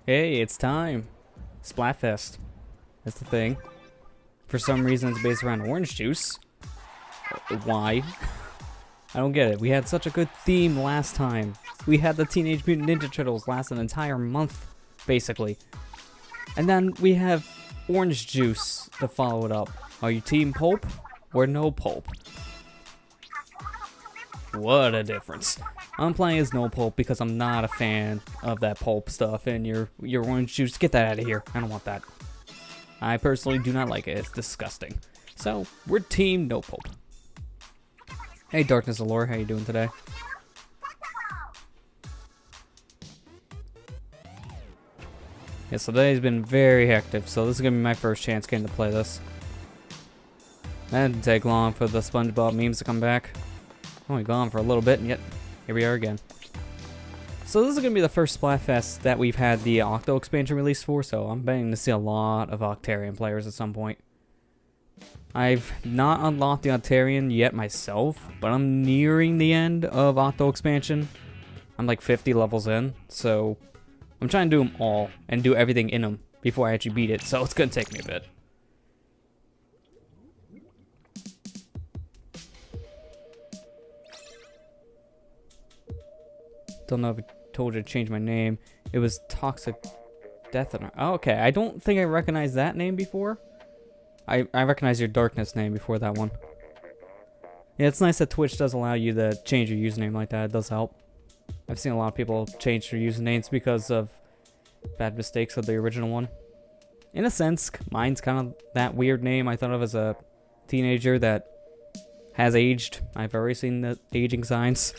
Hey, it's time. Splatfest. That's the thing. For some reason, it's based around orange juice. Why? I don't get it. We had such a good theme last time. We had the Teenage Mutant Ninja Turtles last an entire month, basically. And then we have orange juice to follow it up. Are you team Pulp or no Pulp? What a difference. I'm playing as no Pulp because I'm not a fan of that Pulp stuff and your orange juice. Get that out of here. I don't want that. I personally do not like it. It's disgusting. So, we're team no Pulp. Hey Darkness Allure, how you doing today? Yeah, so today's been very hectic, so this is gonna be my first chance getting to play this. That didn't take long for the SpongeBob memes to come back. Only gone for a little bit, and yet here we are again. So this is going to be the first Splatfest that we've had the Octo expansion released for, so I'm betting to see a lot of Octarian players at some point. I've not unlocked the Octarian yet myself, but I'm nearing the end of Octo expansion. I'm like 50 levels in, so I'm trying to do them all and do everything in them before I actually beat it, so it's going to take me a bit. Don't know if I told you to change my name. It was Toxic Death. Oh, okay, I don't think I recognized that name before. I recognize your Darkness name before that one. Yeah, it's nice that Twitch does allow you to change your username like that. It does help. I've seen a lot of people change their usernames because of bad mistakes of the original one. In a sense, mine's kind of that weird name I thought of as a teenager that has aged. I've already seen the aging signs.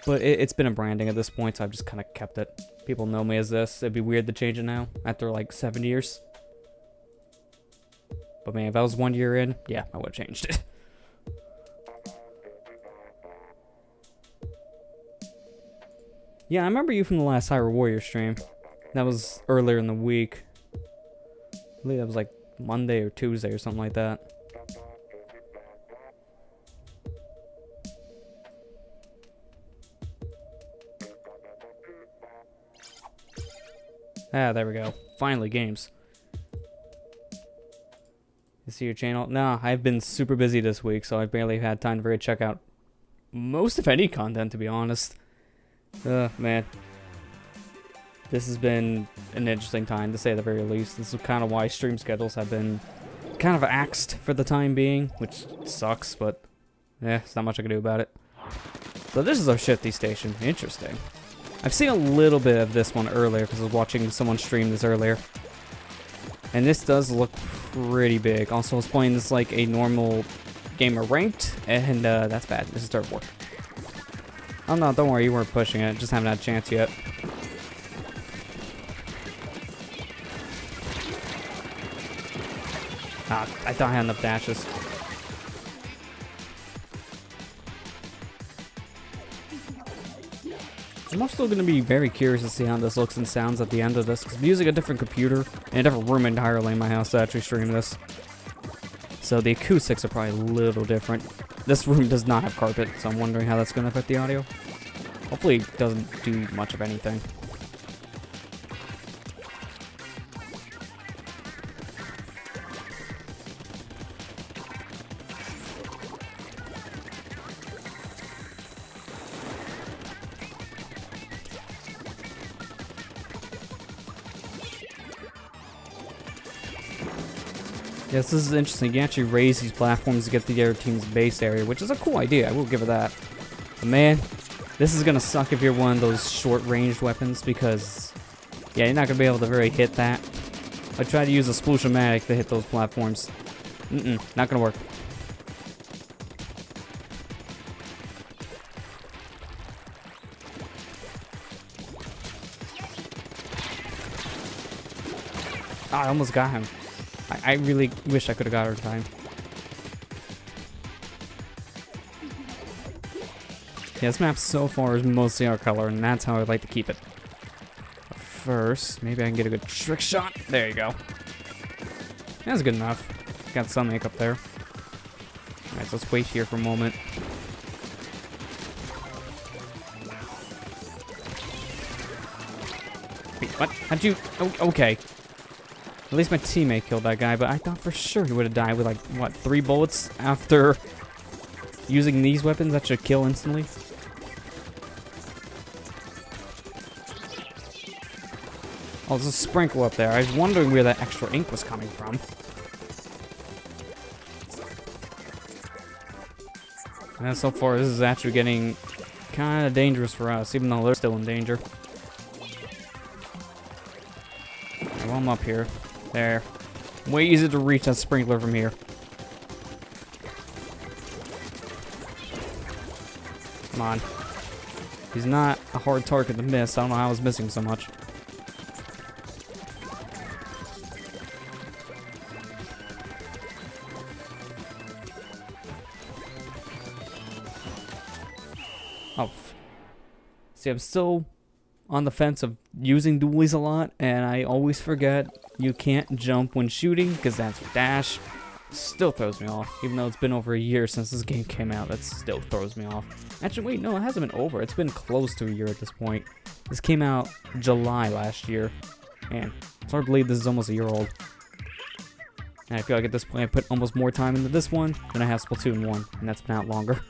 But it's been a branding at this point, so I've just kind of kept it. People know me as this. It'd be weird to change it now, after like 7 years. But man, if I was 1 year in, yeah, I would have changed it. Yeah, I remember you from the last Hyrule Warrior stream. That was earlier in the week. I believe that was like Monday or Tuesday or something like that. Ah, there we go. Finally, games. You see your channel? No, I've been super busy this week, so I've barely had time to really check out most of any content, to be honest. Man. This has been an interesting time, to say the very least. This is kind of why stream schedules have been kind of axed for the time being, which sucks, but yeah, there's not much I can do about it. So this is our shifty station. Interesting. I've seen a little bit of this one earlier because I was watching someone stream this earlier. And this does look pretty big. Also, I was playing this like a normal game of ranked, and that's bad. This is third war. Oh no, don't worry, you weren't pushing it. Just haven't had a chance yet. Ah, I thought I had enough dashes. I'm still going to be very curious to see how this looks and sounds at the end of this, because I'm using a different computer and a different room entirely in my house to actually stream this. So the acoustics are probably a little different. This room does not have carpet, so I'm wondering how that's going to affect the audio. Hopefully it doesn't do much of anything. Yes, this is interesting. You can actually raise these platforms to get to the other team's base area, which is a cool idea. I will give it that. But man, this is going to suck if you're one of those short-ranged weapons because, yeah, you're not going to be able to really hit that. I tried to use a Splatfest to hit those platforms. Not going to work. Ah, I almost got him. I really wish I could have got her in time. Yeah, this map so far is mostly our color, and that's how I'd like to keep it. But first, maybe I can get a good trick shot. There you go. That's good enough. Got some makeup there. Alright, so let's wait here for a moment. What? How'd you... Oh, okay. At least my teammate killed that guy, but I thought for sure he would have died with, like, what, 3 bullets after using these weapons that should kill instantly? Oh, there's a sprinkle up there. I was wondering where that extra ink was coming from. And so far, this is actually getting kind of dangerous for us, even though they're still in danger. Well, I'm up here. There. Way easier to reach that sprinkler from here. Come on. He's not a hard target to miss. I don't know how I was missing so much. Oh. See, I'm still on the fence of using dualies a lot, and I always forget you can't jump when shooting, because that's dash. Still throws me off, even though it's been over a year since this game came out. That still throws me off. Actually, wait, no, it hasn't been over. It's been close to a year at this point. This came out July last year. Man, it's hard to believe this is almost a year old. And I feel like at this point I put almost more time into this one than I have Splatoon 1, and that's been out longer.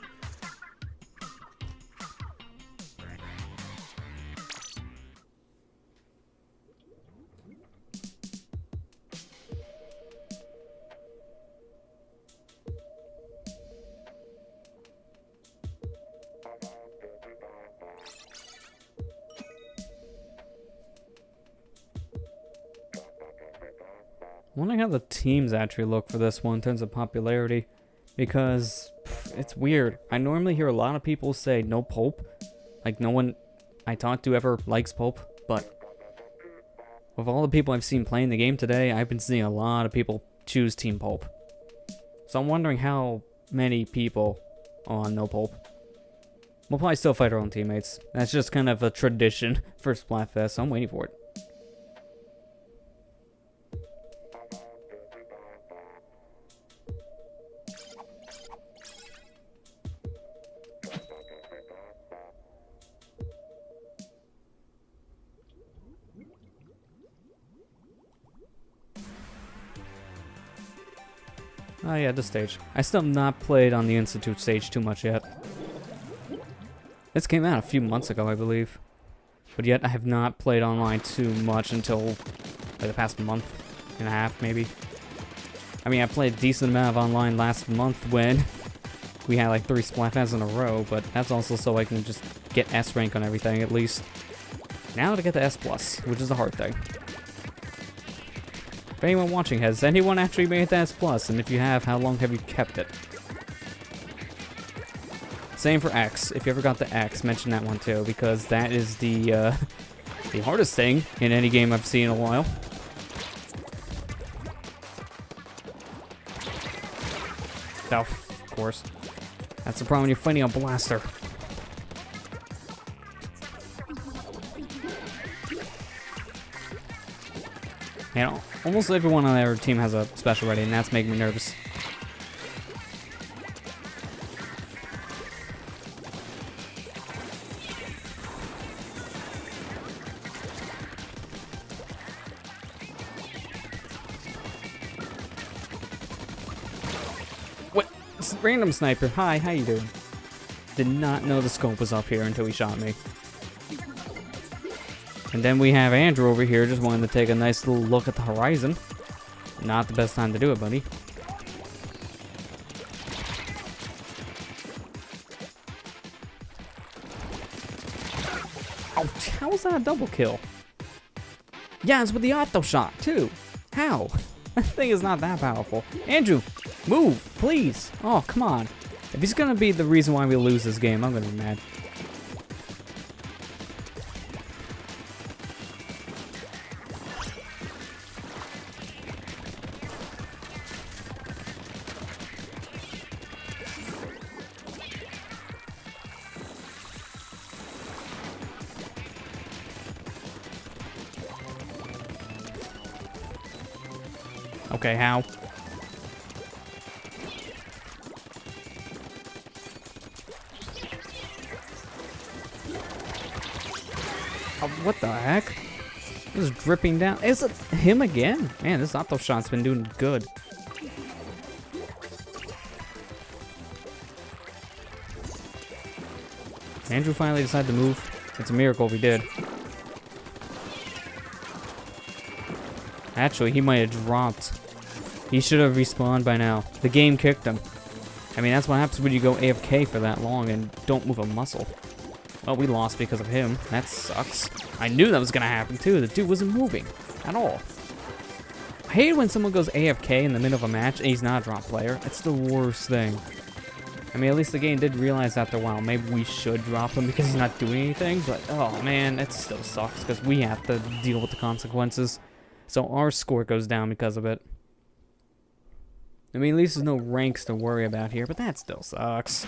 I'm wondering how the teams actually look for this one in terms of popularity, because it's weird. I normally hear a lot of people say no Pulp, like no one I talk to ever likes Pulp, but with all the people I've seen playing the game today, I've been seeing a lot of people choose Team Pulp. So I'm wondering how many people on no Pulp. We'll probably still fight our own teammates. That's just kind of a tradition for Splatfest, so I'm waiting for it. Oh yeah, this stage. I still have not played on the Institute stage too much yet. This came out a few months ago, I believe. But yet I have not played online too much until like the past month and a half, maybe. I mean, I played a decent amount of online last month when we had like 3 Splatfests in a row, but that's also so I can just get S rank on everything at least. Now to get the S+, which is the hard thing. If anyone watching, has anyone actually made the S+? And if you have, how long have you kept it? Same for X. If you ever got the X, mention that one too, because that is the hardest thing in any game I've seen in a while. Oh, of course. That's the problem when you're fighting a blaster. You know, almost everyone on our team has a special ready, and that's making me nervous. What? It's a random sniper. Hi, how you doing? Did not know the scope was up here until he shot me. And then we have Andrew over here just wanting to take a nice little look at the horizon. Not the best time to do it, buddy. Oh, how was that a double kill? Yeah, it's with the auto shot, too. How? That thing is not that powerful. Andrew, move, please. Oh, come on. If he's gonna be the reason why we lose this game, I'm gonna be mad. Okay, how? Oh, what the heck? Just dripping down. Is it him again? Man, this auto shot's been doing good. Andrew finally decided to move. It's a miracle if he did. Actually, he might have dropped. He should have respawned by now. The game kicked him. I mean, that's what happens when you go AFK for that long and don't move a muscle. Well, we lost because of him. That sucks. I knew that was gonna happen too. The dude wasn't moving at all. I hate when someone goes AFK in the middle of a match and he's not a drop player. It's the worst thing. I mean, at least the game did realize after a while, maybe we should drop him because he's not doing anything, but oh man, it still sucks because we have to deal with the consequences. So our score goes down because of it. I mean, at least there's no ranks to worry about here, but that still sucks.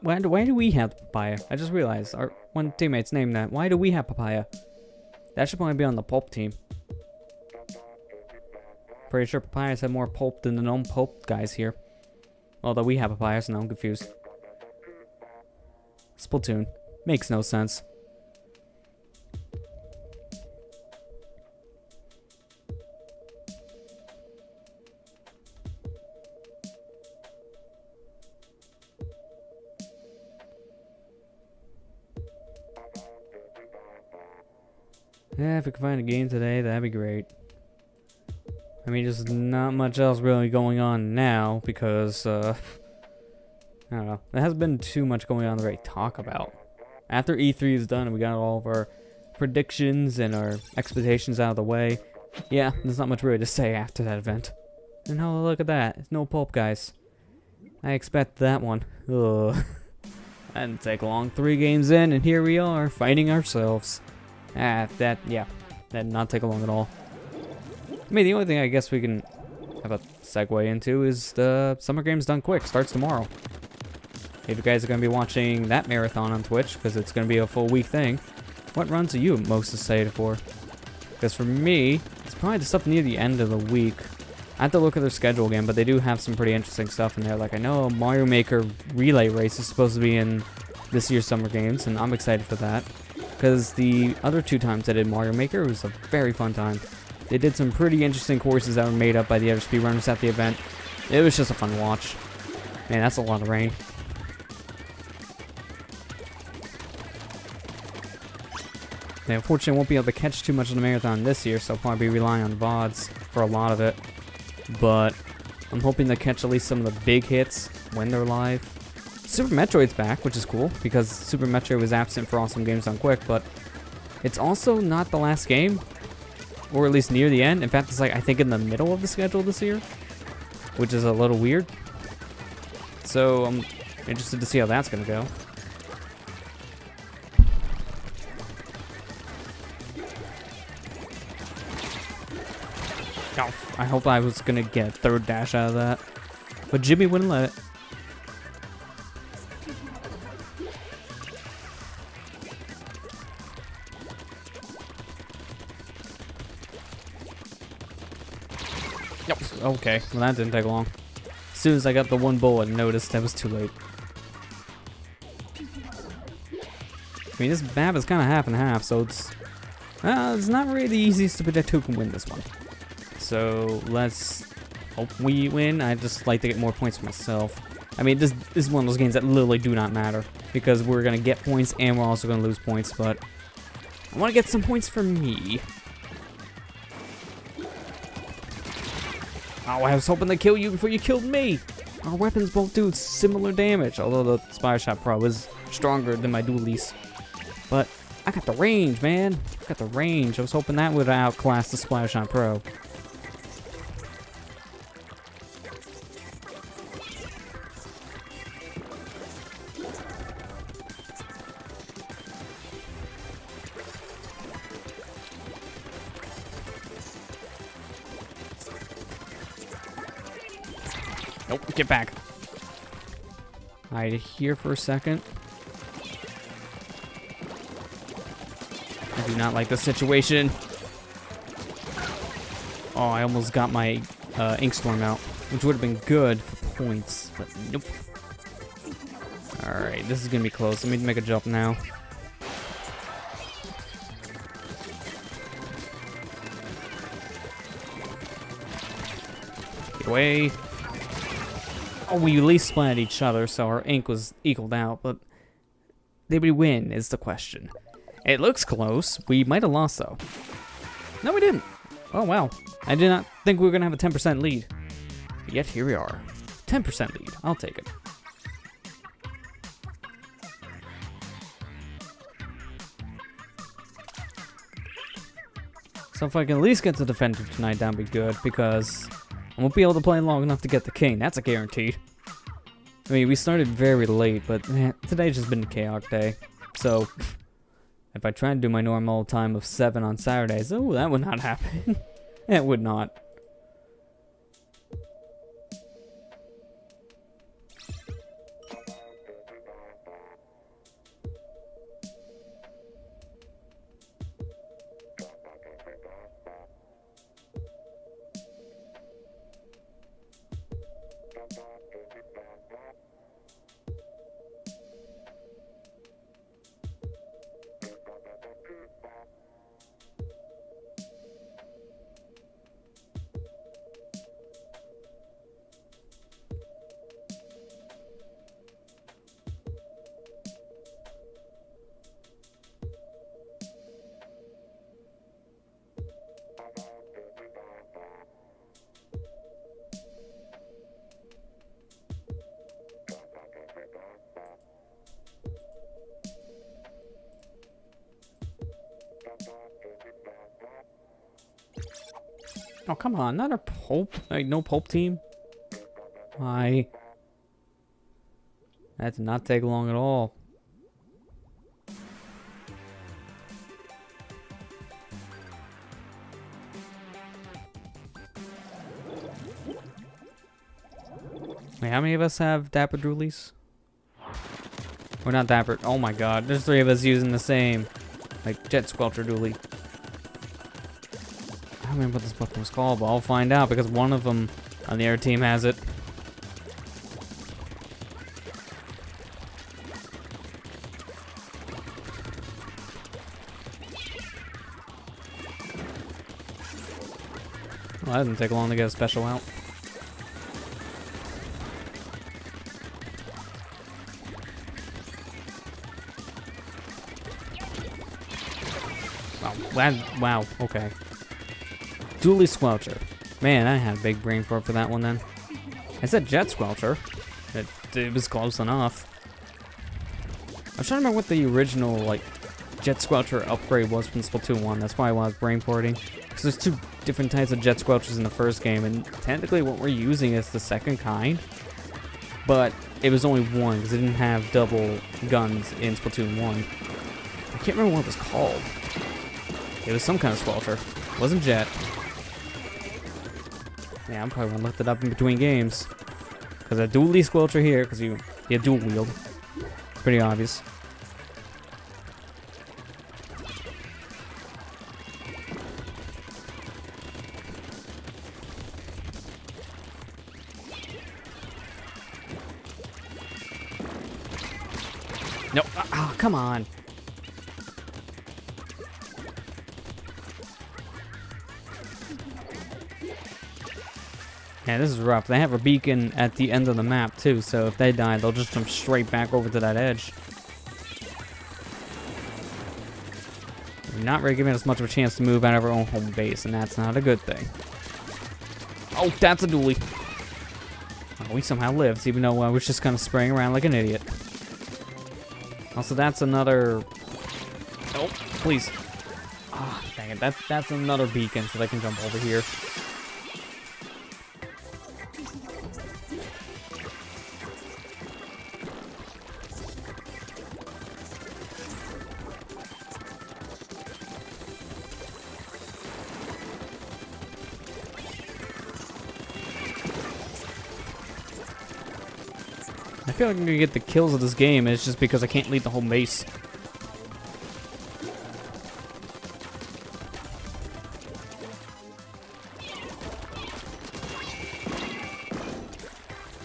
Why do we have papaya? I just realized our one teammate's named that. Why do we have papaya? That should probably be on the Pulp team. Pretty sure papayas have more pulp than the non-pulp guys here. Although we have papayas, now I'm confused. Splatoon. Makes no sense. Yeah, if we can find a game today, that'd be great. I mean, there's not much else really going on now because, I don't know. There hasn't been too much going on to really talk about. After E3 is done and we got all of our predictions and our expectations out of the way, yeah, there's not much really to say after that event. And oh, look at that. No Pulp, guys. I expect that one. Ugh. That didn't take long. 3 games in, and here we are, fighting ourselves. Yeah, that did not take long at all. I mean, the only thing I guess we can have a segue into is the Summer Games Done Quick. Starts tomorrow. If you guys are going to be watching that marathon on Twitch, because it's going to be a full week thing, what runs are you most excited for? Because for me, it's probably just up near the end of the week. I have to look at their schedule again, but they do have some pretty interesting stuff in there. Like, I know a Mario Maker relay race is supposed to be in this year's Summer Games, and I'm excited for that. Because the other 2 times I did Mario Maker, it was a very fun time. They did some pretty interesting courses that were made up by the other speedrunners at the event. It was just a fun watch. Man, that's a lot of rain. They unfortunately won't be able to catch too much of the marathon this year, so I'll probably be relying on VODs for a lot of it. But I'm hoping to catch at least some of the big hits when they're live. Super Metroid's back, which is cool, because Super Metroid was absent for Awesome Games Done Quick, but it's also not the last game, or at least near the end. In fact, it's like, I think in the middle of the schedule this year, which is a little weird. So I'm interested to see how that's gonna go. Oh, I hope I was gonna get a 3rd dash out of that, but Jimmy wouldn't let it. Yep. Okay, well that didn't take long. As soon as I got the 1 bullet, I noticed that was too late. I mean, this map is kind of half and half, so it's not really the easiest to predict who can win this one. So let's hope we win. I just like to get more points for myself. I mean, this is one of those games that literally do not matter because we're gonna get points and we're also gonna lose points. But I want to get some points for me. Oh, I was hoping to kill you before you killed me. Our weapons both do similar damage, although the Spire Shot Pro is stronger than my dualies. But I got the range, man. I got the range. I was hoping that would outclass the Spire Shot Pro. Nope, get back. Hide here for a second. I do not like this situation. Oh, I almost got my ink storm out, which would have been good for points, but nope. Alright, this is gonna be close. Let me make a jump now. Get away. Oh, we at least splatted each other, so our ink was equaled out, but did we win is the question. It looks close. We might have lost, though. No, we didn't. Oh, wow. I did not think we were going to have a 10% lead. But yet, here we are. 10% lead. I'll take it. So if I can at least get the defender tonight, that'd be good, because I won't be able to play long enough to get the king. That's a guarantee. I mean, we started very late, but man, today's just been a chaotic day. So if I tried to do my normal time of 7 on Saturdays, oh, that would not happen. It would not. Oh, come on, not a Pulp, like, no Pulp team? Why? That did not take long at all. Wait, how many of us have Dapper Droolies? We're not Dapper. Oh my god, there's 3 of us using the same, like, Jet Squelcher Droolie. I don't remember what this Pokemon was called, but I'll find out because one of them on the other team has it. Well, that doesn't take long to get a special out. Wow, okay. Dually Squelcher. Man, I had a big brain for that one then. I said Jet Squelcher. It was close enough. I'm trying to remember what the original, like, Jet Squelcher upgrade was from Splatoon 1. That's why I was brainporting. Because there's 2 different types of Jet Squelchers in the first game, and technically what we're using is the second kind. But it was only one, because it didn't have double guns in Splatoon 1. I can't remember what it was called. It was some kind of Squelcher. It wasn't Jet. Yeah, I'm probably gonna look it up in between games. Because a dually Squelcher here, because you dual wield. Pretty obvious. No, come on. Yeah, this is rough. They have a beacon at the end of the map, too, so if they die, they'll just jump straight back over to that edge. They're not really giving us much of a chance to move out of our own home base, and that's not a good thing. Oh, that's a dually. Oh, we somehow lived, even though I was just kind of spraying around like an idiot. Also, that's another... Oh, please. Ah, dang it. That's another beacon, so they can jump over here. I feel like I'm gonna get the kills of this game, and it's just because I can't lead the whole base.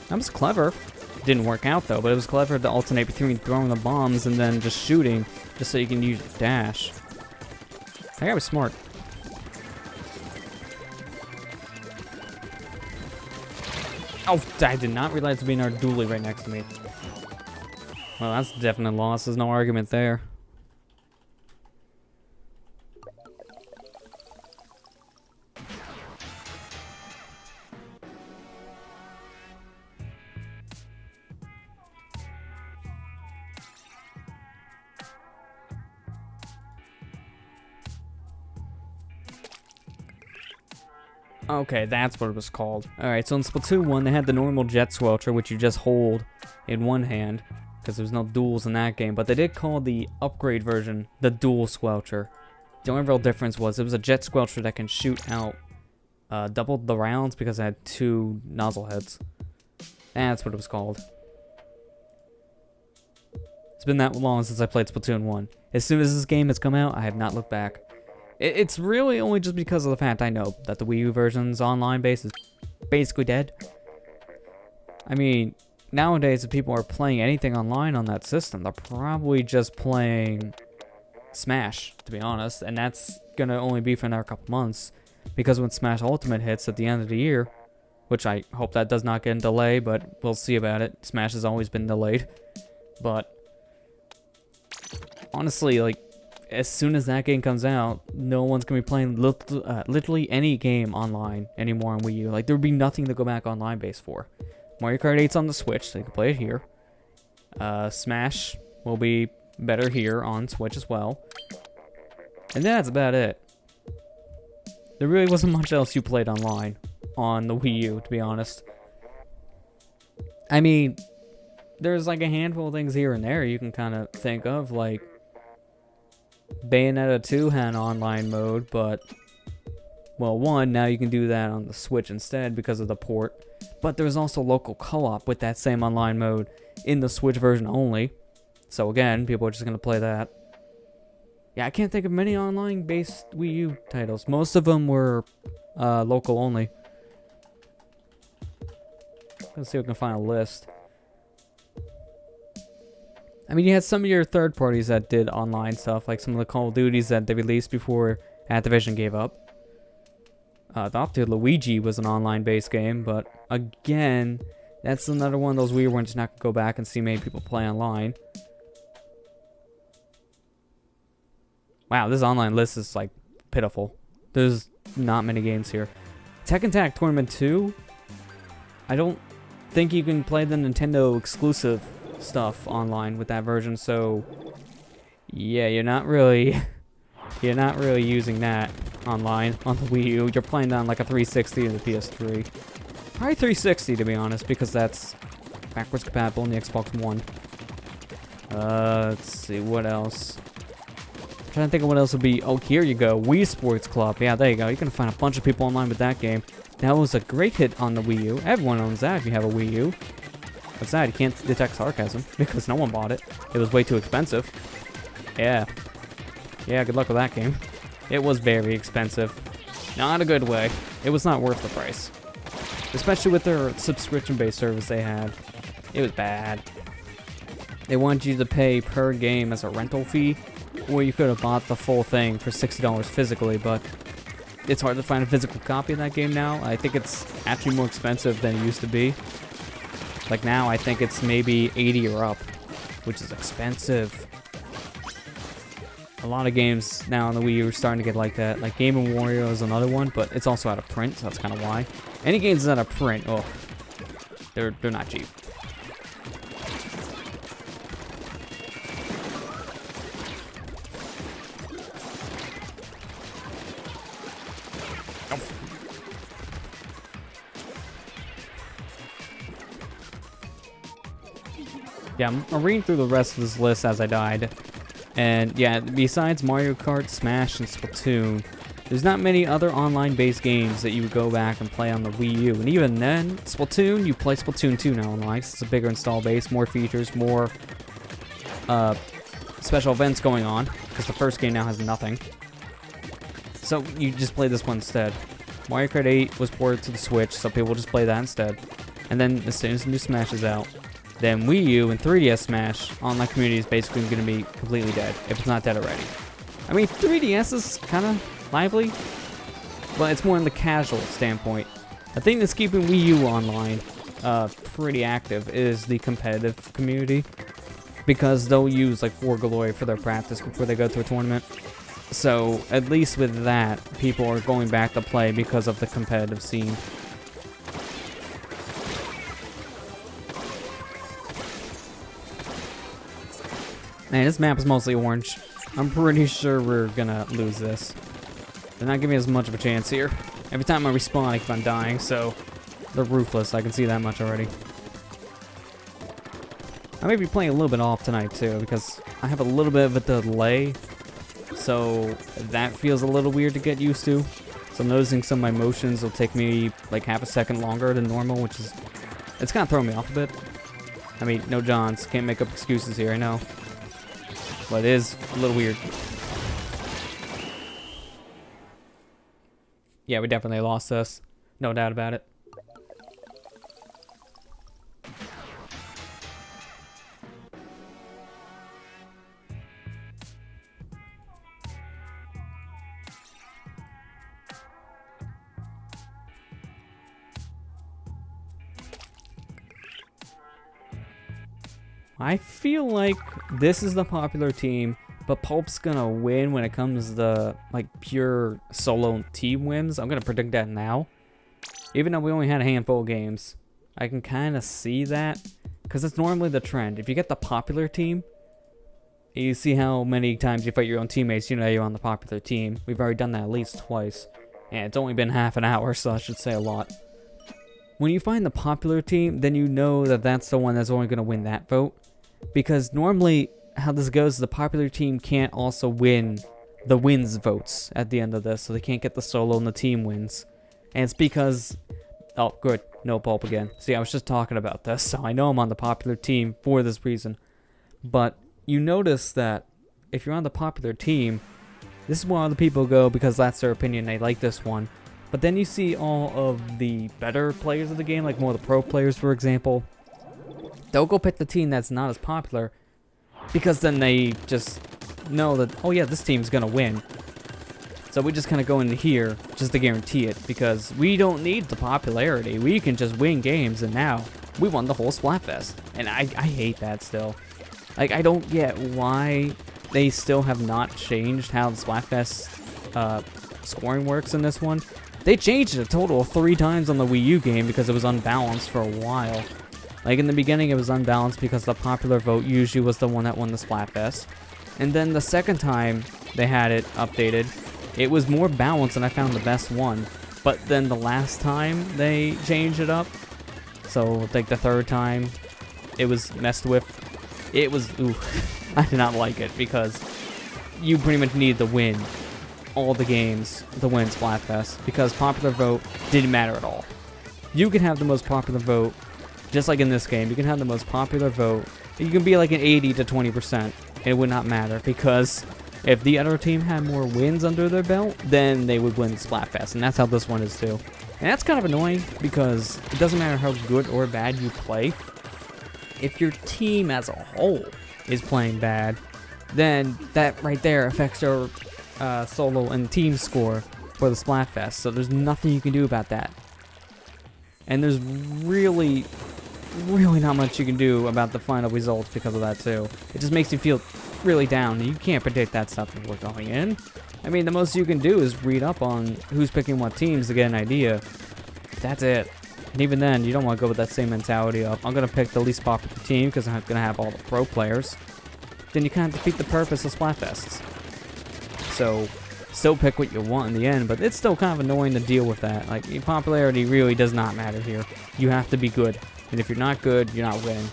That was clever. It didn't work out though, but it was clever to alternate between throwing the bombs and then just shooting, just so you can use your dash. That guy was smart. Oh, I did not realize to be another dually right next to me. Well, that's a definite loss. There's no argument there. Okay, that's what it was called. Alright, so in Splatoon 1, they had the normal Jet Squelcher, which you just hold in one hand, because there's no duels in that game, but they did call the upgrade version the Dual Squelcher. The only real difference was it was a Jet Squelcher that can shoot out doubled the rounds because it had 2 nozzle heads. That's what it was called. It's been that long since I played Splatoon 1. As soon as this game has come out, I have not looked back. It's really only just because of the fact I know that the Wii U version's online base is basically dead. I mean, nowadays if people are playing anything online on that system, they're probably just playing Smash, to be honest, and that's gonna only be for another couple months, because when Smash Ultimate hits at the end of the year, which I hope that does not get in delay, but we'll see about it. Smash has always been delayed. But honestly, like, as soon as that game comes out, no one's gonna be playing literally any game online anymore on Wii U. Like, there would be nothing to go back online base for. Mario Kart 8's on the Switch, so you can play it here. Smash will be better here on Switch as well. And that's about it. There really wasn't much else you played online on the Wii U, to be honest. I mean, there's like a handful of things here and there you can kind of think of, like Bayonetta 2 had an online mode, but, well, one, now you can do that on the Switch instead because of the port. But there's also local co-op with that same online mode in the Switch version only. So again, people are just going to play that. Yeah, I can't think of many online-based Wii U titles. Most of them were local only. Let's see if we can find a list. I mean, you had some of your third parties that did online stuff, like some of the Call of Duties that they released before Activision gave up. Dr. Luigi was an online-based game, but again, that's another one of those weird ones you're not going to go back and see many people play online. Wow, this online list is, like, pitiful. There's not many games here. Tekken Tag Tournament 2, I don't think you can play the Nintendo exclusive stuff online with that version, so yeah, you're not really using that online on the Wii U. You're playing on like a 360 and the PS3. Probably 360 to be honest, because that's backwards compatible in the Xbox One. Let's see what else. I'm trying to think of what else would be. Oh, here you go, Wii Sports Club. Yeah, there you go. You can find a bunch of people online with that game. That was a great hit on the Wii U. Everyone owns that if you have a Wii U. What's that? You can't detect sarcasm because no one bought it. It was way too expensive. Yeah. Yeah, good luck with that game. It was very expensive. Not a good way. It was not worth the price. Especially with their subscription-based service they had. It was bad. They wanted you to pay per game as a rental fee, or you could have bought the full thing for $60 physically, but it's hard to find a physical copy of that game now. I think it's actually more expensive than it used to be. Like now, I think it's maybe 80 or up, which is expensive. A lot of games now on the Wii U are starting to get like that. Like Game & Wario is another one, but it's also out of print, so that's kind of why. Any games out of print, oh, they're not cheap. Yeah, I'm reading through the rest of this list as I died. And yeah, besides Mario Kart, Smash, and Splatoon, There's not many other online-based games that you would go back and play on the Wii U. And even then, Splatoon, you play Splatoon 2 now online. It's a bigger install base, more features, more special events going on, because the first game now has nothing. So you just play this one instead. Mario Kart 8 was ported to the Switch, so people just play that instead. And then as soon as the new Smash is out, then Wii U and 3DS Smash online community is basically going to be completely dead, if it's not dead already. I mean, 3DS is kind of lively, but it's more in the casual standpoint. The thing that's keeping Wii U online pretty active is the competitive community, because they'll use like For Glory for their practice before they go to a tournament. So at least with that, people are going back to play because of the competitive scene. Man, this map is mostly orange. I'm pretty sure we're gonna lose this. They're not giving me as much of a chance here. Every time I respawn, I keep on dying, so they're ruthless. I can see that much already. I may be playing a little bit off tonight, too, because I have a little bit of a delay, so that feels a little weird to get used to. So I'm noticing some of my motions will take me like half a second longer than normal, which is... it's kind of throwing me off a bit. I mean, no Johns. Can't make up excuses here, I know. But it is a little weird. Yeah, we definitely lost this. No doubt about it. I feel like this is the popular team, but Pulp's gonna win when it comes to like pure solo team wins. I'm gonna predict that now. Even though we only had a handful of games, I can kind of see that, because it's normally the trend. If you get the popular team, you see how many times you fight your own teammates, you know you're on the popular team. We've already done that at least twice, and it's only been half an hour, so I should say a lot. When you find the popular team, then you know that that's the one that's only gonna win that vote. Because normally, how this goes is the popular team can't also win the wins votes at the end of this, so they can't get the solo and the team wins. And it's because... oh, good. No Pulp again. See, I was just talking about this, so I know I'm on the popular team for this reason. But you notice that if you're on the popular team, this is where other people go because that's their opinion, they like this one. But then you see all of the better players of the game, like more of the pro players, for example. They'll go pick the team that's not as popular, because then they just know that, oh yeah, this team's gonna win. So we just kind of go in here just to guarantee it, because we don't need the popularity. We can just win games, and now we won the whole Splatfest. And I hate that still. Like, I don't get why they still have not changed how the Splatfest scoring works in this one. They changed it a total of 3 times on the Wii U game because it was unbalanced for a while. Like, in the beginning, it was unbalanced because the popular vote usually was the one that won the Splatfest. And then the second time they had it updated, it was more balanced and I found the best one. But then the last time they changed it up, so like the third time, it was messed with. It was, ooh, I did not like it because you pretty much need to win all the games to win Splatfest, because popular vote didn't matter at all. You can have the most popular vote. Just like in this game, you can have the most popular vote. You can be like an 80 to 20%. It would not matter, because if the other team had more wins under their belt, then they would win Splatfest. And that's how this one is too. And that's kind of annoying, because it doesn't matter how good or bad you play. If your team as a whole is playing bad, then that right there affects your solo and team score for the Splatfest. So there's nothing you can do about that. And there's really not much you can do about the final results because of that too. It just makes you feel really down. You can't predict that stuff before going in. I mean, the most you can do is read up on who's picking what teams to get an idea. That's it. And even then, you don't want to go with that same mentality of, I'm going to pick the least popular team because I'm going to have all the pro players. Then you kind of defeat the purpose of Splatfests. So, still pick what you want in the end, but it's still kind of annoying to deal with that. Like, your popularity really does not matter here. You have to be good. And if you're not good, you're not winning.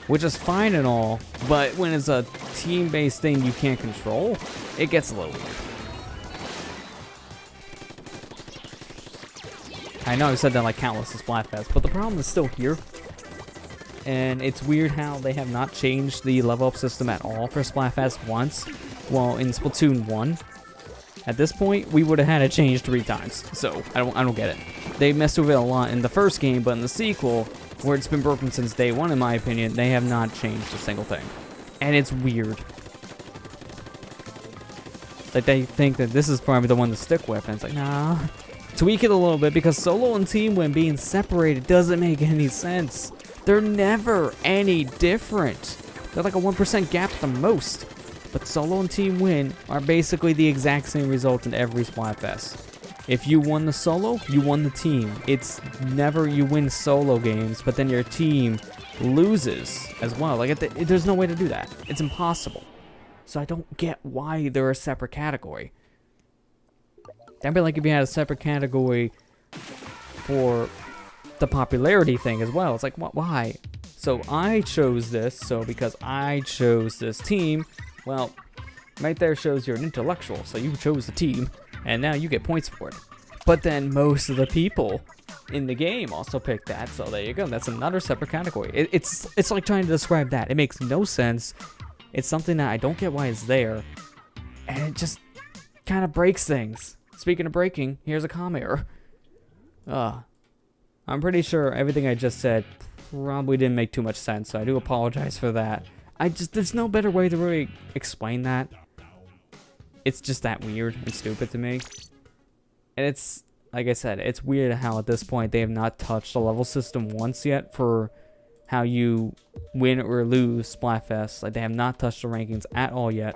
Which is fine and all, but when it's a team-based thing you can't control, it gets a little weird. I know I've said that like countless of Splatfest, but the problem is still here. And it's weird how they have not changed the level up system at all for Splatfest once. Well, in Splatoon 1, at this point, we would have had it changed 3 times. So, I don't get it. They messed with it a lot in the first game, but in the sequel, where it's been broken since day 1 in my opinion, they have not changed a single thing. And it's weird. Like, they think that this is probably the one to stick with, and it's like, nah. Tweak it a little bit, because solo and team when being separated doesn't make any sense. They're never any different. They're like a 1% gap at the most. But solo and team win are basically the exact same result in every Splatfest. If you won the solo, you won the team. It's never you win solo games, but then your team loses as well. Like, there's no way to do that. It's impossible. So I don't get why they're a separate category. That'd be like if you had a separate category for the popularity thing as well. It's like, why? So I chose this, so because I chose this team, well, right there shows you're an intellectual, so you chose the team, and now you get points for it. But then most of the people in the game also picked that, so there you go. That's another separate category. It's like trying to describe that. It makes no sense. It's something that I don't get why it's there, and it just kind of breaks things. Speaking of breaking, here's a comm error. I'm pretty sure everything I just said probably didn't make too much sense, so I do apologize for that. There's no better way to really explain that. It's just that weird and stupid to me. And it's, like I said, it's weird how at this point they have not touched the level system once yet for how you win or lose Splatfest. Like, they have not touched the rankings at all yet.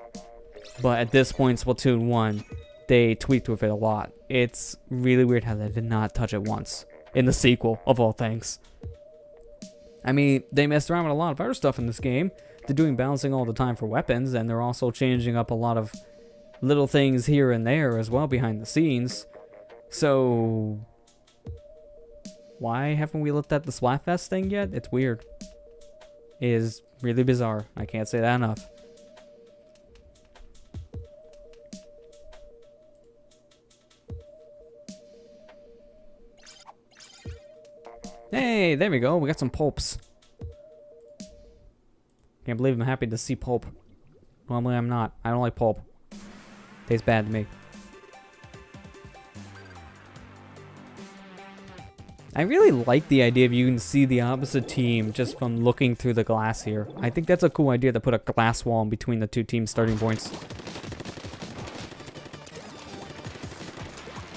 But at this point, Splatoon 1, they tweaked with it a lot. It's really weird how they did not touch it once in the sequel, of all things. I mean, they messed around with a lot of other stuff in this game. They're doing balancing all the time for weapons, and they're also changing up a lot of little things here and there as well behind the scenes. So, why haven't we looked at the Splatfest thing yet? It's weird. It is really bizarre. I can't say that enough. Hey, there we go. We got some Pulps. Can't believe I'm happy to see Pulp. Normally I'm not. I don't like Pulp. Tastes bad to me. I really like the idea of you can see the opposite team just from looking through the glass here. I think that's a cool idea to put a glass wall in between the two teams' starting points.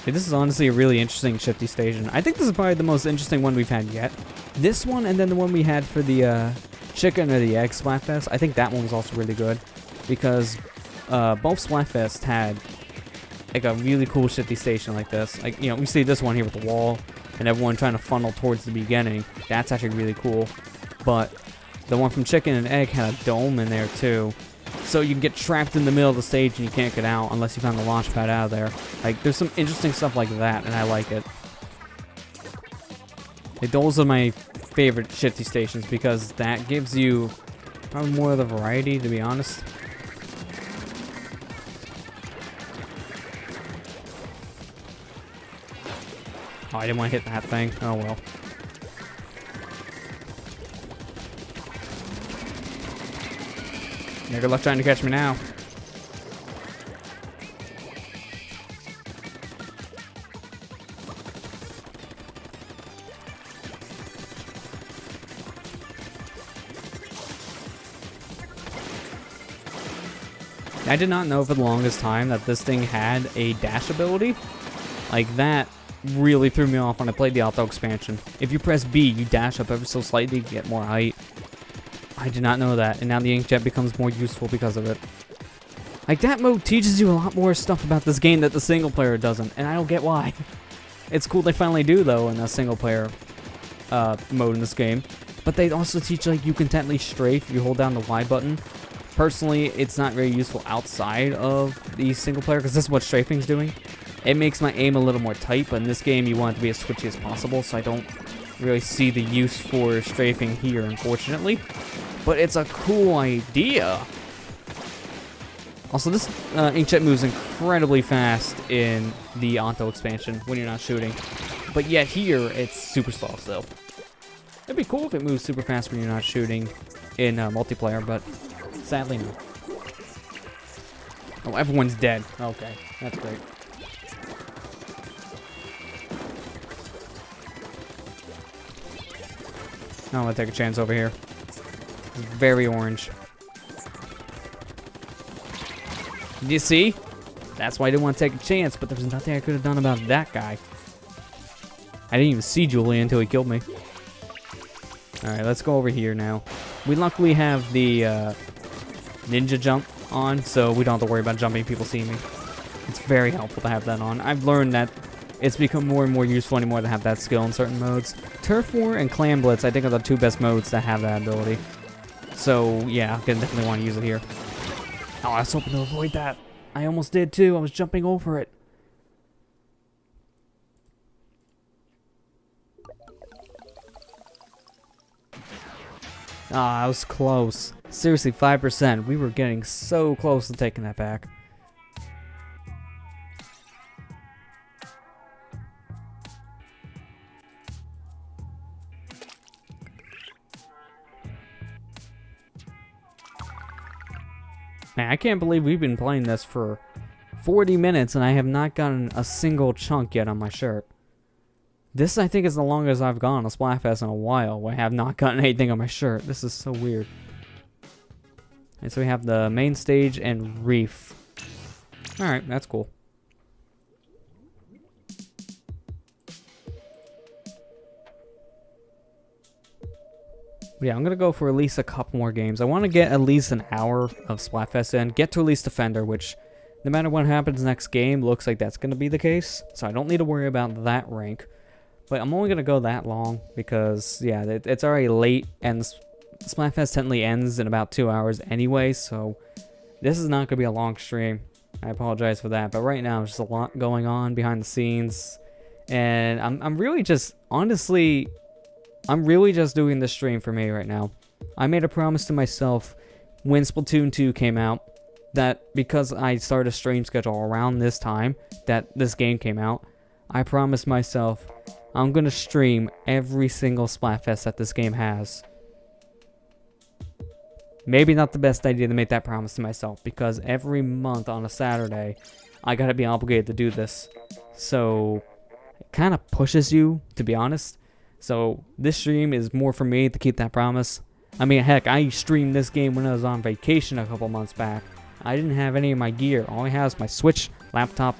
This is honestly a really interesting shifty station. I think this is probably the most interesting one we've had yet. This one and then the one we had for the chicken or the egg Splatfest, I think that one was also really good. Because both Splatfest had like a really cool shifty station like this. Like, you know, we see this one here with the wall and everyone trying to funnel towards the beginning. That's actually really cool. But the one from chicken and egg had a dome in there too. So you can get trapped in the middle of the stage and you can't get out unless you found the launch pad out of there. Like, there's some interesting stuff like that, and I like it. Like, those are my favorite shifty stations because that gives you probably more of the variety, to be honest. Oh, I didn't want to hit that thing. Oh well. Yeah, good luck trying to catch me now. I did not know for the longest time that this thing had a dash ability. Like, that really threw me off when I played the auto expansion. If you press B, you dash up ever so slightly to get more height. I did not know that, and now the inkjet becomes more useful because of it. Like, that mode teaches you a lot more stuff about this game that the single player doesn't, and I don't get why. It's cool they finally do, though, in the single player mode in this game. But they also teach, like, you can intently strafe if you hold down the Y button. Personally, it's not very useful outside of the single player, because this is what strafing's doing. It makes my aim a little more tight, but in this game, you want it to be as twitchy as possible, so I don't really see the use for strafing here, unfortunately. But it's a cool idea. Also, this inkjet moves incredibly fast in the Onto expansion when you're not shooting. but yet here, it's super slow still. It'd be cool if it moves super fast when you're not shooting in multiplayer, but sadly no. Oh, everyone's dead. Okay, that's great. I'm gonna take a chance over here. It's very orange. You see? That's why I didn't want to take a chance, but there was nothing I could have done about that guy. I didn't even see Julie until he killed me. Alright, let's go over here now. We luckily have the ninja jump on, so we don't have to worry about jumping people seeing me. It's very helpful to have that on. I've learned that it's become more and more useful anymore to have that skill in certain modes. Turf War and Clam Blitz, I think, are the two best modes that have that ability. So, yeah, I definitely want to use it here. Oh, I was hoping to avoid that. I almost did, too. I was jumping over it. Ah, I was close. Seriously, 5%. We were getting so close to taking that back. Man, I can't believe we've been playing this for 40 minutes and I have not gotten a single chunk yet on my shirt. This, I think, is the longest I've gone on a Splatfest in a while where I have not gotten anything on my shirt. This is so weird. And so we have the main stage and Reef. Alright, that's cool. Yeah, I'm gonna go for at least a couple more games. I want to get at least an hour of Splatfest in. Get to at least Defender, which, no matter what happens next game, looks like that's gonna be the case. So I don't need to worry about that rank. But I'm only gonna go that long because, yeah, it's already late, and Splatfest technically ends in about 2 hours anyway. So this is not gonna be a long stream. I apologize for that. But right now, there's just a lot going on behind the scenes, and I'm really just, honestly, I'm really just doing this stream for me right now. I made a promise to myself when Splatoon 2 came out that because I started a stream schedule around this time that this game came out, I promised myself I'm going to stream every single Splatfest that this game has. Maybe not the best idea to make that promise to myself because every month on a Saturday, I gotta be obligated to do this. So it kind of pushes you, to be honest. So this stream is more for me to keep that promise. I mean, heck, I streamed this game when I was on vacation a couple months back. I didn't have any of my gear. All I have is my Switch, laptop,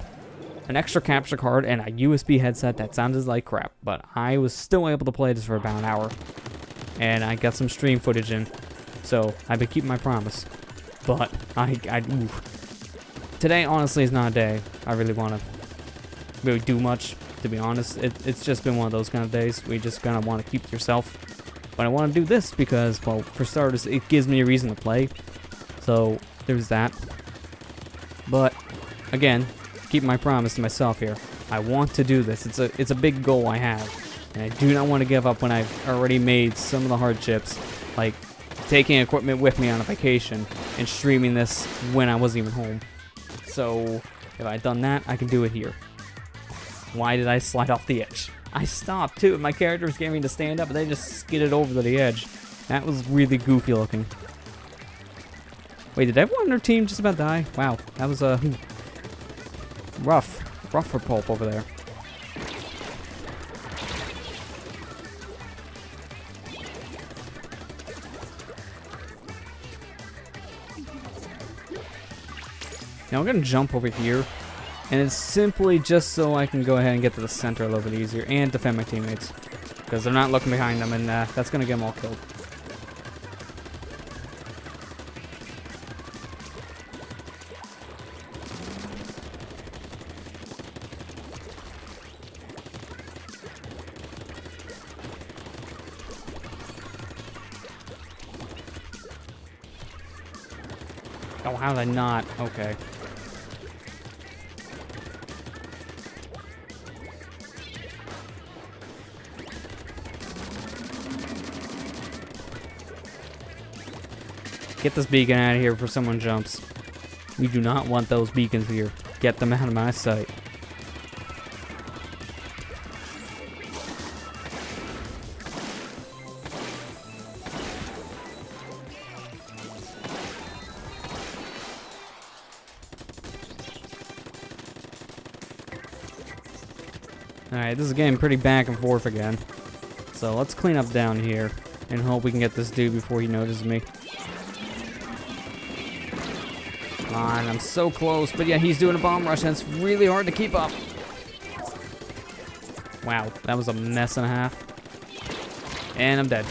an extra capture card, and a USB headset that sounded like crap. But I was still able to play this for about an hour. And I got some stream footage in. So I've been keeping my promise. But today, honestly, is not a day I really want to really do much. To be honest, it's just been one of those kind of days where you just kind of want to keep to yourself. But I want to do this because, well, for starters, it gives me a reason to play. So there's that. But again, keep my promise to myself here. I want to do this. It's a big goal I have, and I do not want to give up when I've already made some of the hardships, like taking equipment with me on a vacation and streaming this when I wasn't even home. So if I'd done that, I can do it here. Why did I slide off the edge? I stopped too. My character was getting me to stand up, and they just skidded over to the edge. That was really goofy looking. Wait, did everyone on their team just about die? Wow, that was rough for Pulp over there. Now I'm gonna jump over here. And it's simply just so I can go ahead and get to the center a little bit easier and defend my teammates. Because they're not looking behind them, and that's going to get them all killed. Oh, how did I not? Okay. Get this beacon out of here before someone jumps. We do not want those beacons here. Get them out of my sight. Alright, this is getting pretty back and forth again. So let's clean up down here and hope we can get this dude before he notices me. Come on, I'm so close. But yeah, he's doing a bomb rush and it's really hard to keep up. Wow, that was a mess and a half. And I'm dead.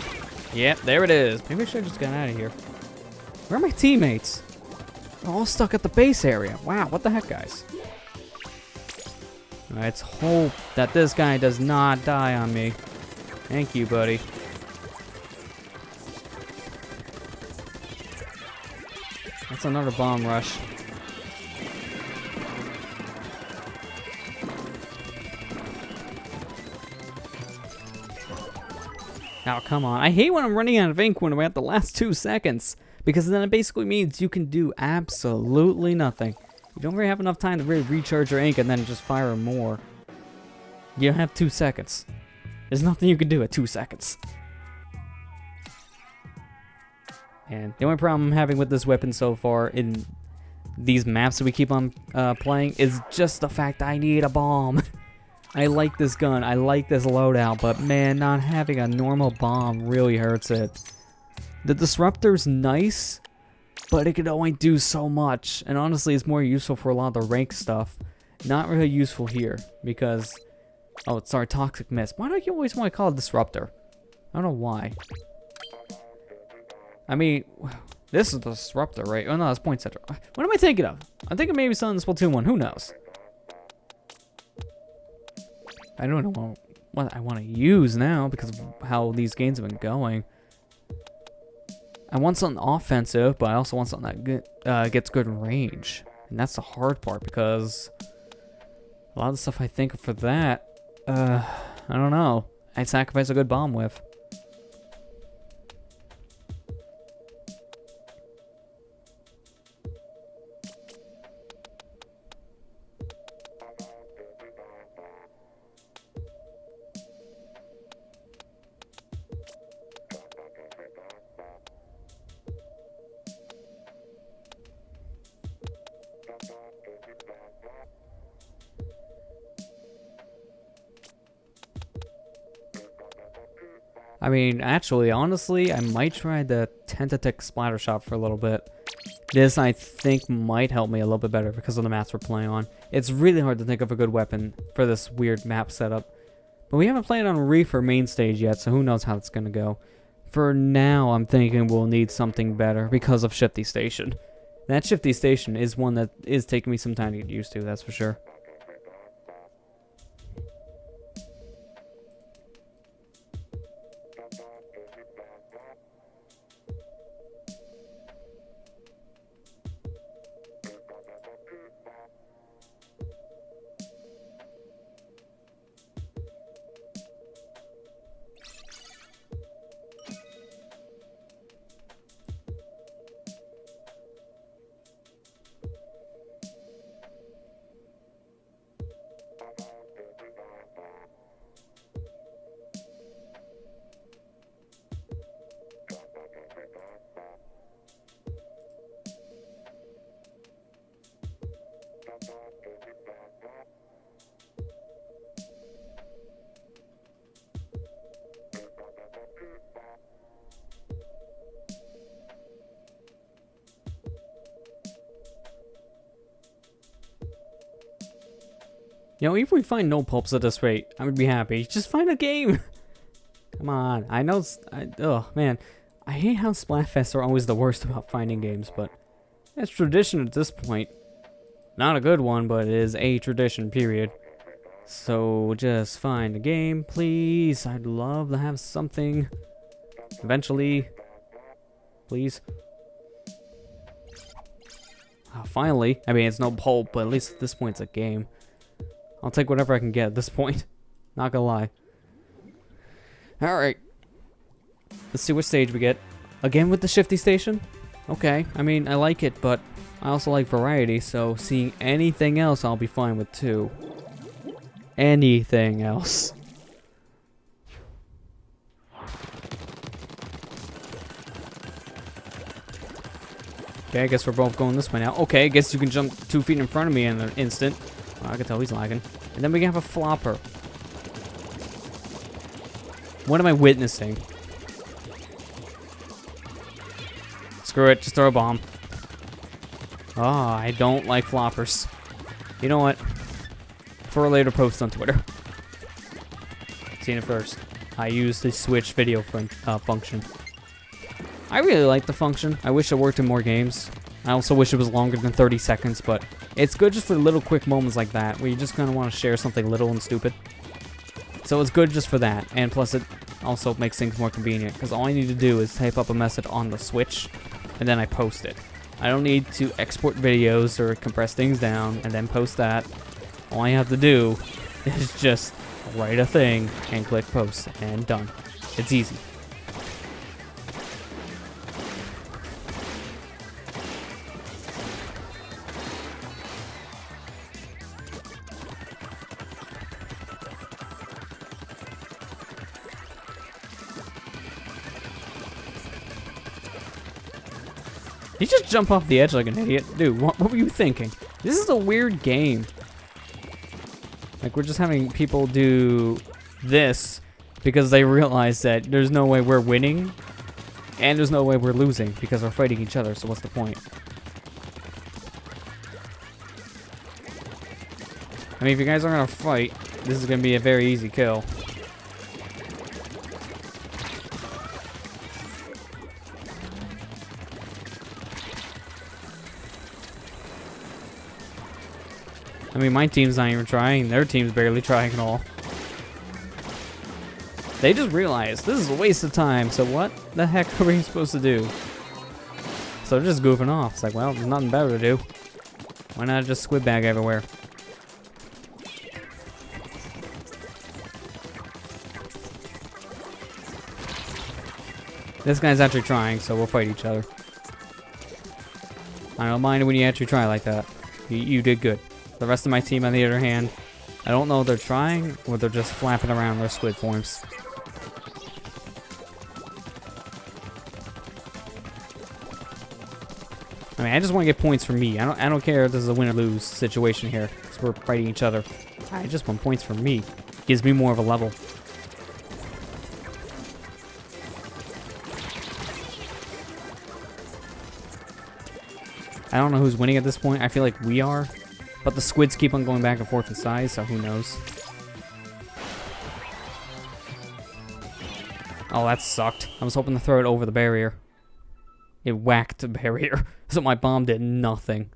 Yep, there it is. Maybe I should have just gotten out of here. Where are my teammates? They're all stuck at the base area. Wow, what the heck, guys? Let's hope that this guy does not die on me. Thank you, buddy. That's another bomb rush. Now, come on. I hate when I'm running out of ink when we're at the last 2 seconds. Because then it basically means you can do absolutely nothing. You don't really have enough time to really recharge your ink and then just fire more. You don't have 2 seconds. There's nothing you can do at 2 seconds. And the only problem I'm having with this weapon so far in these maps that we keep on playing is just the fact I need a bomb. I like this gun, I like this loadout, but man, not having a normal bomb really hurts it. The disruptor's nice, but it can only do so much. And honestly, it's more useful for a lot of the rank stuff. Not really useful here, because... Oh, sorry, Toxic Mist. Why do you always want to call it Disruptor? I don't know why. I mean, this is the Disruptor, right? Oh no, that's Point Center. What am I thinking of? I'm thinking maybe something Splatoon 1, who knows? I don't know what I want to use now, because of how these games have been going. I want something offensive, but I also want something that gets good range. And that's the hard part, because a lot of the stuff I think of for that, I don't know. I'd sacrifice a good bomb with. I mean, actually, honestly, I might try the Tentatic Splatter Shot for a little bit. This, I think, might help me a little bit better because of the maps we're playing on. It's really hard to think of a good weapon for this weird map setup. But we haven't played on Reefer main stage yet, so who knows how it's going to go. For now, I'm thinking we'll need something better because of Shifty Station. That Shifty Station is one that is taking me some time to get used to, that's for sure. You know, if we find no Pulps at this rate, I would be happy. Just find a game! Come on, I know, oh man. I hate how Splatfests are always the worst about finding games, but it's tradition at this point. Not a good one, but it is a tradition, period. So, just find a game, please. I'd love to have something eventually. Please. Oh, finally. I mean, it's no Pulp, but at least at this point it's a game. I'll take whatever I can get at this point. Not gonna lie. Alright. Let's see what stage we get. Again with the Shifty Station? Okay. I mean, I like it, but I also like variety, so seeing anything else I'll be fine with too. Anything else. Okay, I guess we're both going this way now. Okay, I guess you can jump 2 feet in front of me in an instant. Oh, I can tell he's lagging. And then we can have a flopper. What am I witnessing? Screw it, just throw a bomb. Oh, I don't like floppers. You know what? For a later post on Twitter. Seen it first. I use the Switch video function. I really like the function. I wish it worked in more games. I also wish it was longer than 30 seconds, but it's good just for little quick moments like that, where you just kind of want to share something little and stupid. So it's good just for that, and plus it also makes things more convenient, because all I need to do is type up a message on the Switch, and then I post it. I don't need to export videos or compress things down and then post that. All I have to do is just write a thing and click post, and done. It's easy. You just jump off the edge like an idiot. Dude, what were you thinking? This is a weird game. Like, we're just having people do this because they realize that there's no way we're winning and there's no way we're losing because we're fighting each other, so what's the point? I mean, if you guys are gonna fight, this is gonna be a very easy kill. I mean, my team's not even trying. Their team's barely trying at all. They just realized this is a waste of time, so what the heck are we supposed to do? So they're just goofing off. It's like, well, there's nothing better to do. Why not just squid bag everywhere? This guy's actually trying, so we'll fight each other. I don't mind when you actually try like that. You did good. The rest of my team, on the other hand, I don't know if they're trying or they're just flapping around their squid forms. I mean, I just want to get points for me. I don't care if this is a win or lose situation here, because we're fighting each other. I just want points for me. Gives me more of a level. I don't know who's winning at this point. I feel like we are. But the squids keep on going back and forth in size, so who knows. Oh, that sucked. I was hoping to throw it over the barrier. It whacked the barrier, so my bomb did nothing.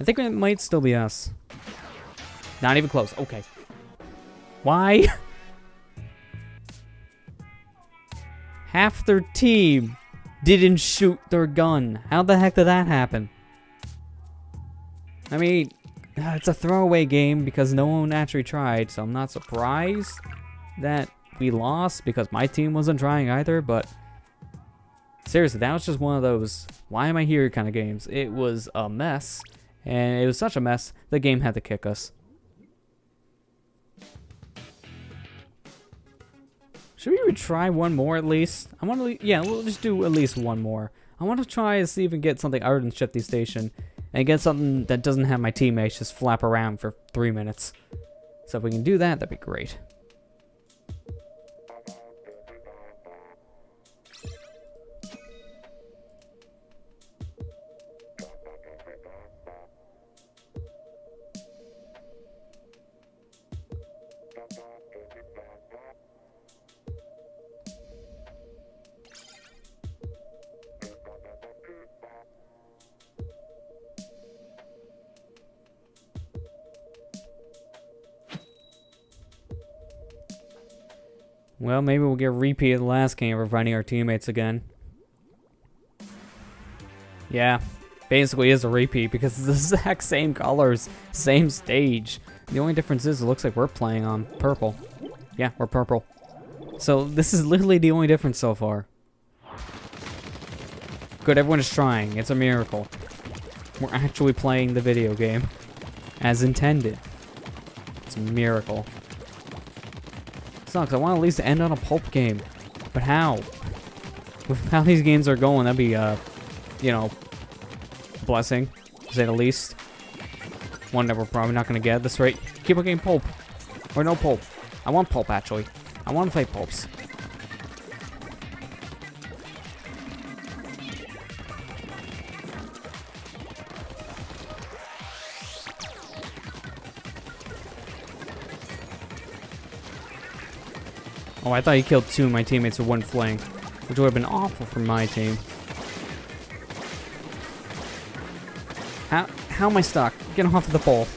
I think it might still be us. Not even close. Okay. Why? Half their team didn't shoot their gun. How the heck did that happen? I mean, it's a throwaway game because no one actually tried, so I'm not surprised that we lost because my team wasn't trying either, but seriously, that was just one of those why am I here kind of games. It was a mess, and it was such a mess, the game had to kick us. Should we even try one more at least? I want to, yeah, we'll just do at least one more. I want to try to see if we can get something other than Shifty Station. And get something that doesn't have my teammates just flap around for 3 minutes. So if we can do that, that'd be great. Well, maybe we'll get a repeat of the last game of finding our teammates again. Yeah, basically is a repeat because it's the exact same colors, same stage. The only difference is it looks like we're playing on purple. Yeah, we're purple. So this is literally the only difference so far. Good, everyone is trying. It's a miracle. We're actually playing the video game as intended. It's a miracle. Sucks. I want at least to end on a Pulp game. But how? With how these games are going, that'd be, you know, a blessing, to say the least. One that we're probably not going to get at this rate. Keep on getting Pulp. Or no Pulp. I want Pulp, actually. I want to fight Pulps. Oh, I thought he killed 2 of my teammates with 1 flank, which would have been awful for my team. How am I stuck? Get off of the pole.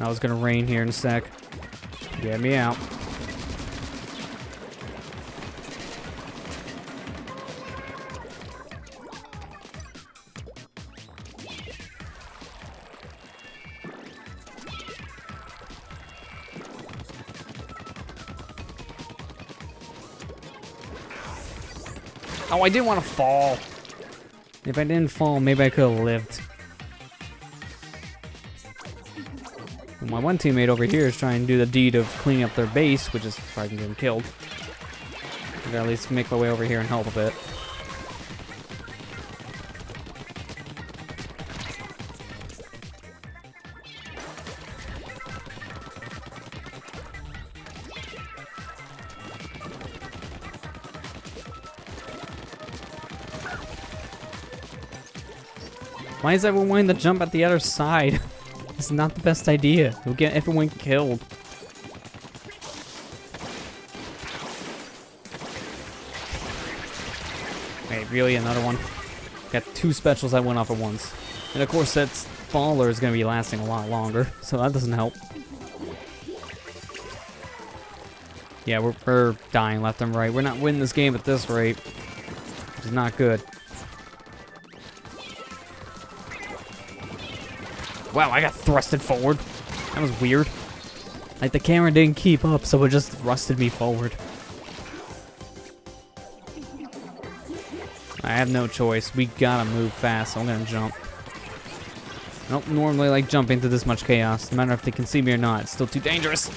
I was gonna rain here in a sec. Get me out. Oh, I didn't want to fall. If I didn't fall, maybe I could have lived. And my one teammate over here is trying to do the deed of cleaning up their base, which is probably getting killed. I gotta at least make my way over here and help a bit. Why is everyone wanting to jump at the other side? It's not the best idea. You'll get everyone killed. Wait, really? Another one? Got 2 specials that went off at once. And of course that faller is going to be lasting a lot longer, so that doesn't help. Yeah, we're dying left and right. We're not winning this game at this rate, which is not good. Wow, I got thrusted forward. That was weird. Like, the camera didn't keep up, so it just thrusted me forward. I have no choice. We gotta move fast, so I'm gonna jump. I don't normally like jumping through this much chaos. No matter if they can see me or not, it's still too dangerous.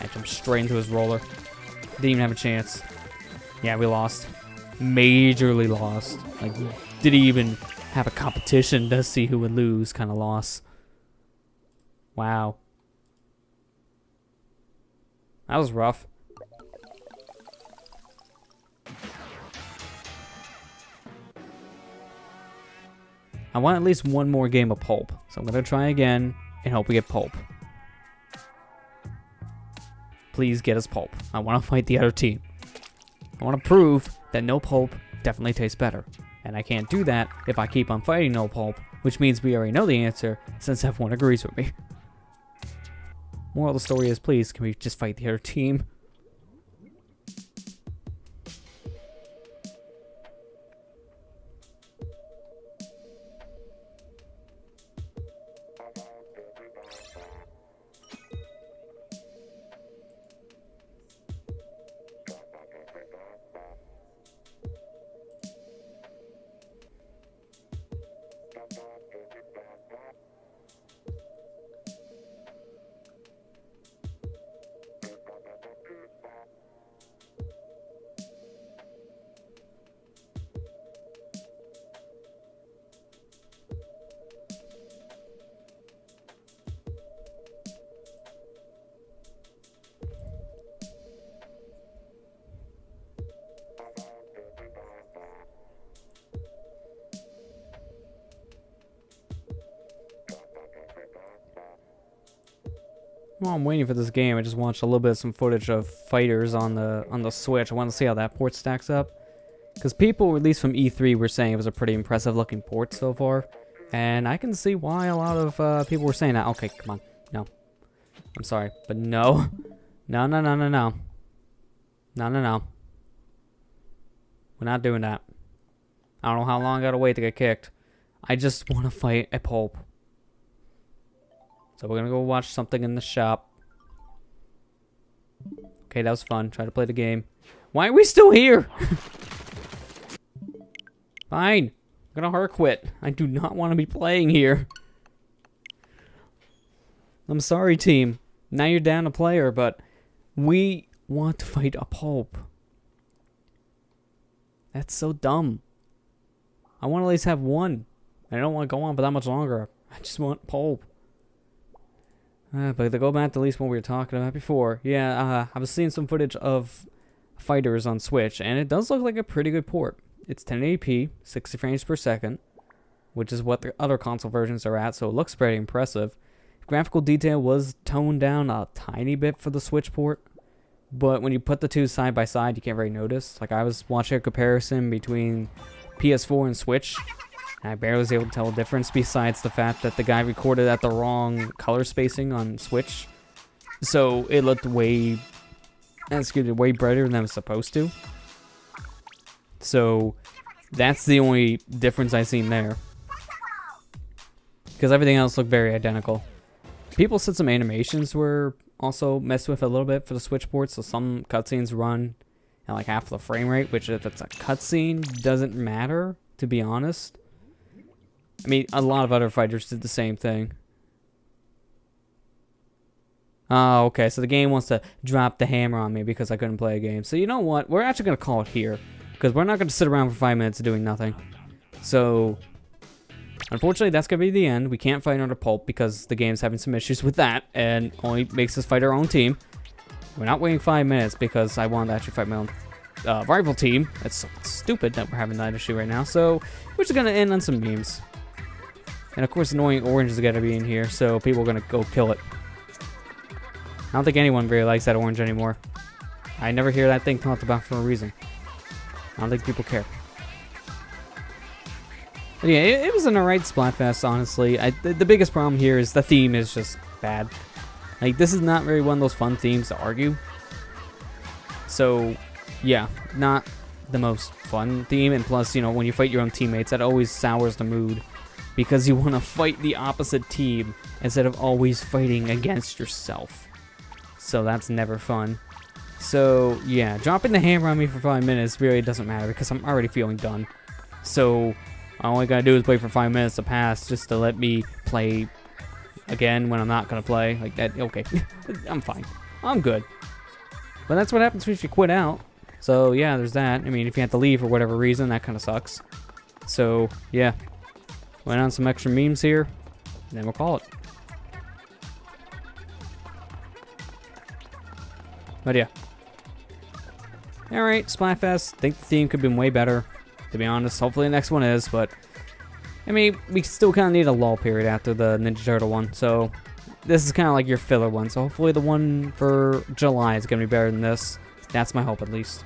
I jumped straight into his roller. Didn't even have a chance. Yeah, we lost. Majorly lost. Like, didn't even have a competition to see who would lose kind of loss. Wow. That was rough. I want at least one more game of Pulp, so I'm gonna try again and hope we get Pulp. Please get us Pulp. I want to fight the other team. I want to prove that no Pulp definitely tastes better. And I can't do that if I keep on fighting no Pulp, which means we already know the answer since everyone agrees with me. Moral of the story is, please, can we just fight the other team? While I'm waiting for this game, I just watched a little bit of some footage of fighters on the Switch. I want to see how that port stacks up. Because people, at least from E3, were saying it was a pretty impressive looking port so far. And I can see why a lot of people were saying that. Okay, come on. No. I'm sorry, but no. No, no, no, no, no. No, no, no. We're not doing that. I don't know how long I gotta wait to get kicked. I just want to fight a Pulp. So we're gonna go watch something in the shop. Okay, that was fun. Try to play the game. Why are we still here? Fine. I'm gonna hard quit. I do not want to be playing here. I'm sorry, team. Now you're down a player, but we want to fight a Pulp. That's so dumb. I want to at least have one. I don't want to go on for that much longer. I just want Pulp. But to go back to at least what we were talking about before. Yeah, I was seeing some footage of fighters on Switch, and it does look like a pretty good port. It's 1080p, 60 frames per second, which is what the other console versions are at, so it looks pretty impressive. Graphical detail was toned down a tiny bit for the Switch port, but when you put the two side by side, you can't really notice. Like, I was watching a comparison between PS4 and Switch, and I barely was able to tell a difference besides the fact that the guy recorded at the wrong color spacing on Switch, so it looked way brighter than it was supposed to. So that's the only difference I've seen there, because everything else looked very identical. People said some animations were also messed with a little bit for the Switch port, so some cutscenes run at like half the frame rate, which if it's a cutscene doesn't matter, to be honest. I mean, a lot of other fighters did the same thing. Oh, okay, so the game wants to drop the hammer on me because I couldn't play a game. So you know what? We're actually going to call it here, because we're not going to sit around for 5 minutes doing nothing. So, unfortunately, that's going to be the end. We can't fight under Pulp because the game's having some issues with that, and only makes us fight our own team. We're not waiting 5 minutes because I wanted to actually fight my own rival team. That's so stupid that we're having that issue right now. So, we're just going to end on some memes. And of course, annoying orange is going to be in here, so people are going to go kill it. I don't think anyone really likes that orange anymore. I never hear that thing talked about for a reason. I don't think people care. But yeah, it was an alright Splatfest, honestly. The biggest problem here is the theme is just bad. Like, this is not really one of those fun themes to argue. So, yeah, not the most fun theme. And plus, you know, when you fight your own teammates, that always sours the mood, because you want to fight the opposite team instead of always fighting against yourself. So that's never fun. So, yeah, dropping the hammer on me for 5 minutes really doesn't matter because I'm already feeling done. So, all I gotta do is wait for 5 minutes to pass just to let me play again when I'm not gonna play. Like that, okay. I'm fine. I'm good. But that's what happens if you quit out. So, yeah, there's that. I mean, if you have to leave for whatever reason, that kind of sucks. So, yeah. Went on some extra memes here, and then we'll call it. But yeah. Alright, Splatfest. Think the theme could have been way better, to be honest. Hopefully the next one is, but I mean, we still kind of need a lull period after the Ninja Turtle one, so this is kind of like your filler one. So hopefully the one for July is going to be better than this. That's my hope, at least.